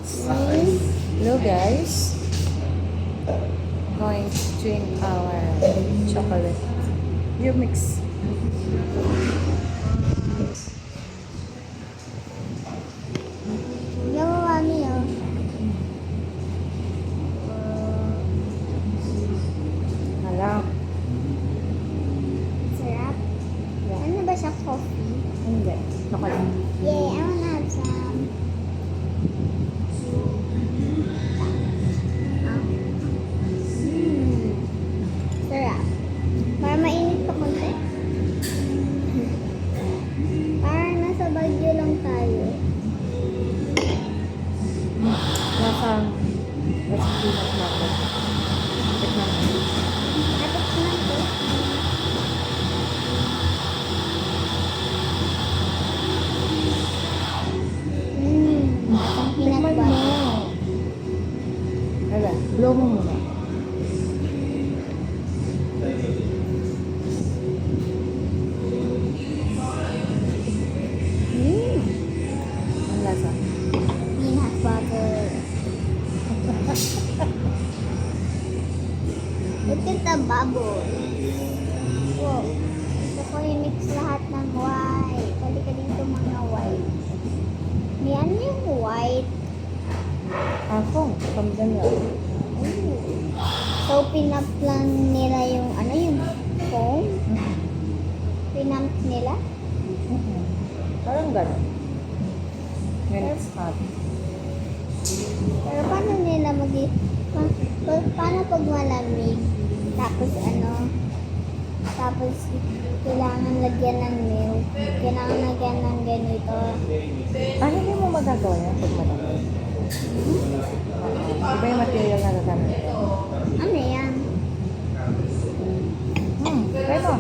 Hello guys, going to drink our chocolate. You mix. Mami, oh. Hala. Sarap. Ano ba siya, coffee? Hindi. Chocolate. Yay, I wanna have some. Sarap. Para mainit pa konti. Parang nasa Baguio lang tayo. Lasang recipe na natin. Tikman natin. Tapos natin. Ang peanut Tikman mo. butter. Hala, blow mo muna. Ang lasa. Peanut butter. Look at the bubble. Wow. Gusto ko i-mix lahat ng white. Halika dito mga white. Yan yung white. Ako, kamdan lang. Ooh. So, pinap lang nila yung, ano yung foam? Pinamp nila? Parang gano'n. When it's hot. Pero paano nila paano pag malamig? Tapos tapos kailangan lagyan ng milk. Kailangan lagyan ng ganito. Ano hindi mo magagawa yan pag madami? Iba yung material na gagamit. Ano yan? Try mo.